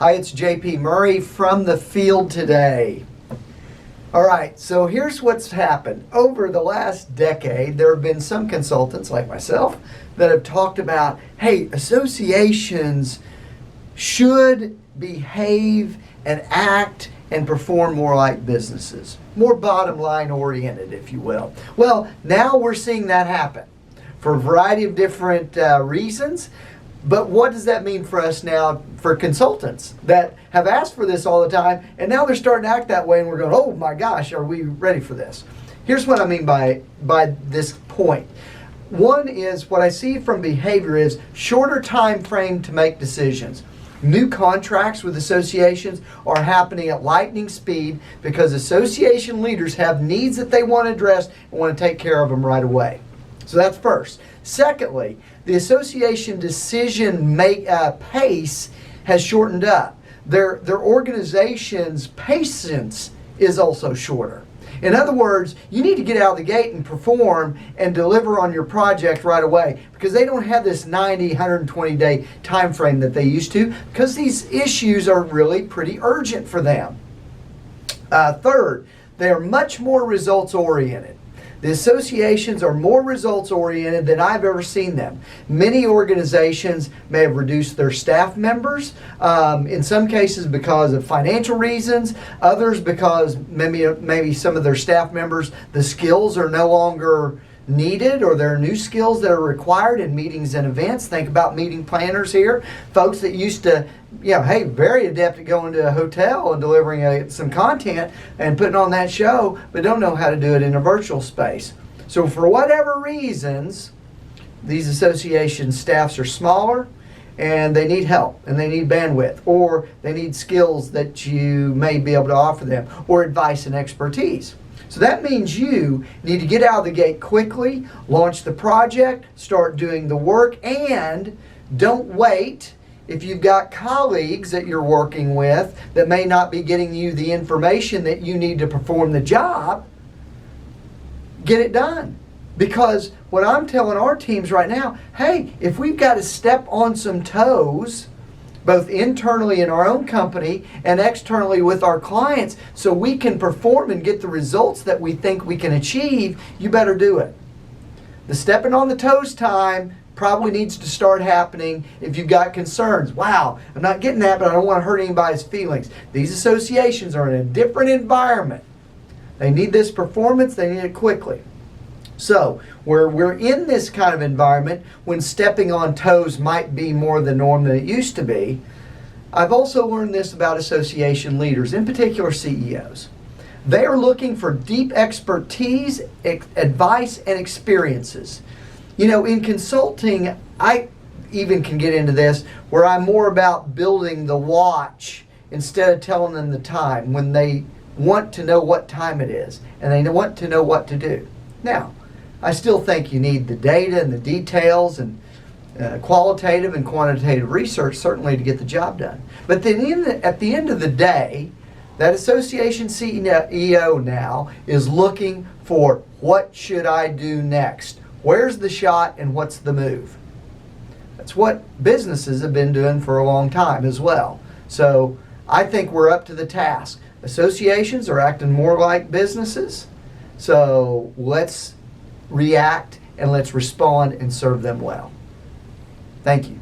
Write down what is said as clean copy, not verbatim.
Hi, it's JP Murray from the field today. All right, so here's what's happened. Over the last decade, there have been some consultants like myself that have talked about, hey, associations should behave and act and perform more like businesses, more bottom line oriented, if you will. Well, now we're seeing that happen for a variety of different reasons. But what does that mean for us now, for consultants that have asked for this all the time, and now they're starting to act that way, and we're going, oh my gosh, are we ready for this? Here's what I mean by this point. One is, what I see from behavior is shorter time frame to make decisions. New contracts with associations are happening at lightning speed because association leaders have needs that they want to address and want to take care of them right away. So that's first. Secondly, the association decision pace has shortened up. Their organization's patience is also shorter. In other words, you need to get out of the gate and perform and deliver on your project right away because they don't have this 90, 120 day time frame that they used to because these issues are really pretty urgent for them. Third, they are much more results oriented. The associations are more results oriented than I've ever seen them. Many organizations may have reduced their staff members, in some cases because of financial reasons, others because maybe some of their staff members, the skills are no longer needed, or there are new skills that are required in meetings and events. Think about meeting planners here, folks that used to, hey, very adept at going to a hotel and delivering some content and putting on that show, but don't know how to do it in a virtual space. So for whatever reasons, these association staffs are smaller and they need help and they need bandwidth, or they need skills that you may be able to offer them, or advice and expertise. So that means you need to get out of the gate quickly, launch the project, start doing the work, and don't wait. If you've got colleagues that you're working with that may not be getting you the information that you need to perform the job, get it done. Because what I'm telling our teams right now, hey, if we've got to step on some toes, both internally in our own company and externally with our clients, so we can perform and get the results that we think we can achieve, you better do it. The stepping on the toes time probably needs to start happening if you've got concerns. Wow, I'm not getting that, but I don't want to hurt anybody's feelings. These associations are in a different environment. They need this performance, they need it quickly. So, where we're in this kind of environment, when stepping on toes might be more the norm than it used to be, I've also learned this about association leaders, in particular CEOs. They are looking for deep expertise, advice, and experiences. In consulting, I even can get into this, where I'm more about building the watch instead of telling them the time, when they want to know what time it is, and they want to know what to do. Now, I still think you need the data and the details and qualitative and quantitative research certainly to get the job done. But then at the end of the day, that association CEO now is looking for, what should I do next? Where's the shot and what's the move? That's what businesses have been doing for a long time as well. So I think we're up to the task. Associations are acting more like businesses. So let's react and let's respond and serve them well. Thank you.